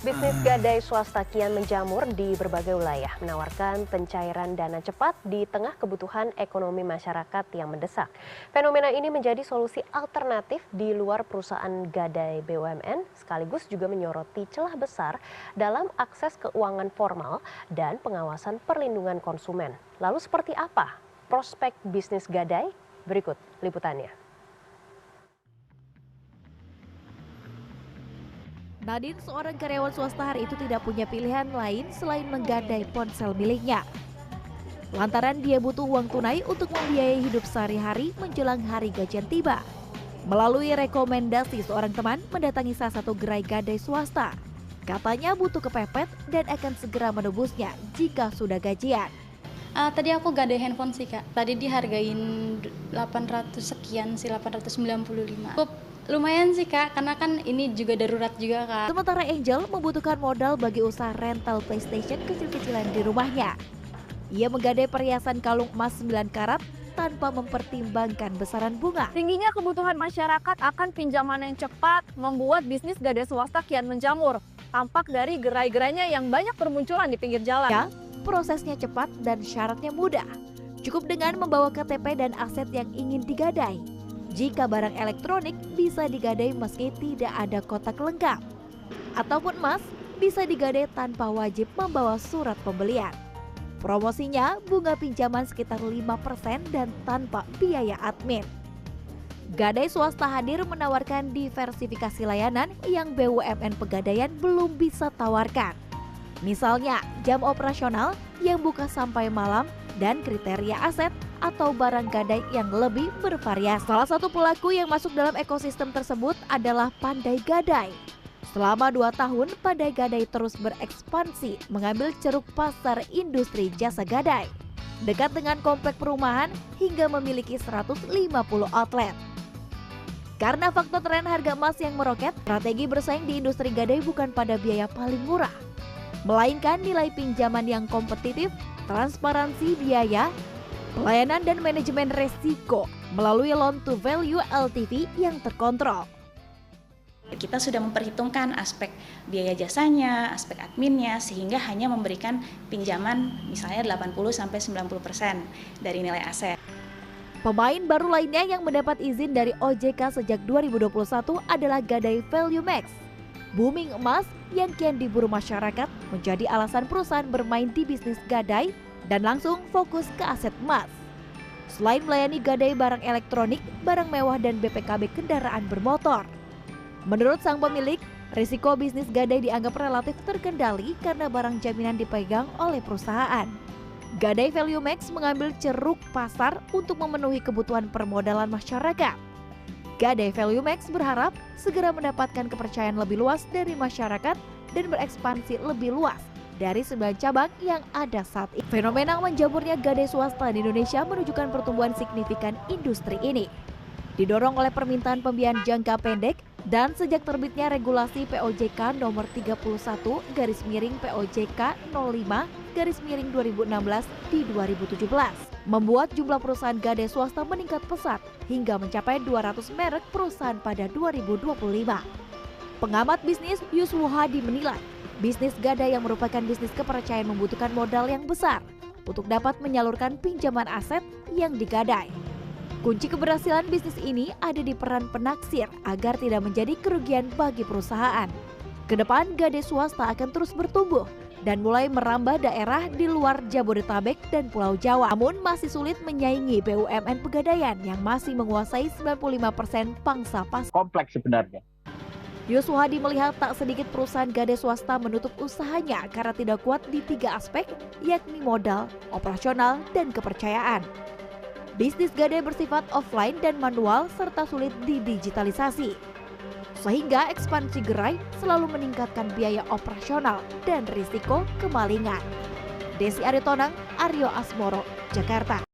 Bisnis gadai swasta kian menjamur di berbagai wilayah, menawarkan pencairan dana cepat di tengah kebutuhan ekonomi masyarakat yang mendesak. Fenomena ini menjadi solusi alternatif di luar perusahaan gadai BUMN, sekaligus juga menyoroti celah besar dalam akses keuangan formal dan pengawasan perlindungan konsumen. Lalu seperti apa prospek bisnis gadai? Berikut liputannya. Nadine, seorang karyawan swasta, hari itu tidak punya pilihan lain selain menggadai ponsel miliknya. Lantaran dia butuh uang tunai untuk membiayai hidup sehari-hari menjelang hari gajian tiba. Melalui rekomendasi seorang teman mendatangi salah satu gerai gadai swasta. Katanya butuh kepepet dan akan segera menebusnya jika sudah gajian. Tadi aku gadai handphone sih Kak. Tadi dihargain 800 sekian sih, 895. Lumayan sih Kak, karena kan ini juga darurat juga Kak. Sementara Angel membutuhkan modal bagi usaha rental PlayStation kecil-kecilan di rumahnya. Ia menggadai perhiasan kalung emas 9 karat tanpa mempertimbangkan besaran bunga. Tingginya kebutuhan masyarakat akan pinjaman yang cepat membuat bisnis gadai swasta kian menjamur. Tampak dari gerai-gerainya yang banyak bermunculan di pinggir jalan. Ya, prosesnya cepat dan syaratnya mudah. Cukup dengan membawa KTP dan aset yang ingin digadai. Jika barang elektronik bisa digadai meski tidak ada kotak lengkap. Ataupun emas bisa digadai tanpa wajib membawa surat pembelian. Promosinya bunga pinjaman sekitar 5% dan tanpa biaya admin. Gadai swasta hadir menawarkan diversifikasi layanan yang BUMN Pegadaian belum bisa tawarkan. Misalnya jam operasional yang buka sampai malam dan kriteria aset atau barang gadai yang lebih bervariasi. Salah satu pelaku yang masuk dalam ekosistem tersebut adalah Pandai Gadai. Selama 2 tahun, Pandai Gadai terus berekspansi mengambil ceruk pasar industri jasa gadai. Dekat dengan komplek perumahan hingga memiliki 150 outlet. Karena faktor tren harga emas yang meroket, strategi bersaing di industri gadai bukan pada biaya paling murah, melainkan nilai pinjaman yang kompetitif, transparansi biaya, pelayanan dan manajemen resiko melalui loan to value LTV yang terkontrol. Kita sudah memperhitungkan aspek biaya jasanya, aspek adminnya, sehingga hanya memberikan pinjaman misalnya 80-90% dari nilai aset. Pemain baru lainnya yang mendapat izin dari OJK sejak 2021 adalah Gadai Value Max. Booming emas yang kian diburu masyarakat menjadi alasan perusahaan bermain di bisnis gadai dan langsung fokus ke aset emas. Selain melayani gadai barang elektronik, barang mewah dan BPKB kendaraan bermotor. Menurut sang pemilik, risiko bisnis gadai dianggap relatif terkendali karena barang jaminan dipegang oleh perusahaan. Gadai Value Max mengambil ceruk pasar untuk memenuhi kebutuhan permodalan masyarakat. Gadai Value Max berharap segera mendapatkan kepercayaan lebih luas dari masyarakat dan berekspansi lebih luas dari 9 cabang yang ada saat ini. Fenomena menjamurnya gadai swasta di Indonesia menunjukkan pertumbuhan signifikan industri ini. Didorong oleh permintaan pembiayaan jangka pendek dan sejak terbitnya regulasi POJK nomor 31/POJK 05/2016 di 2017, membuat jumlah perusahaan gadai swasta meningkat pesat hingga mencapai 200 merek perusahaan pada 2025. Pengamat bisnis Yusuf Hadi menilai, bisnis gadai yang merupakan bisnis kepercayaan membutuhkan modal yang besar untuk dapat menyalurkan pinjaman aset yang digadai. Kunci keberhasilan bisnis ini ada di peran penaksir agar tidak menjadi kerugian bagi perusahaan. Kedepan gadai swasta akan terus bertumbuh dan mulai merambah daerah di luar Jabodetabek dan Pulau Jawa. Namun masih sulit menyaingi BUMN Pegadaian yang masih menguasai 95% pangsa pasar. Kompleks sebenarnya. Yusuf Hadi melihat tak sedikit perusahaan gadai swasta menutup usahanya karena tidak kuat di 3 aspek, yakni modal, operasional, dan kepercayaan. Bisnis gadai bersifat offline dan manual serta sulit didigitalisasi. Sehingga ekspansi gerai selalu meningkatkan biaya operasional dan risiko kemalingan. Desi Aritonang, Aryo Asmoro, Jakarta.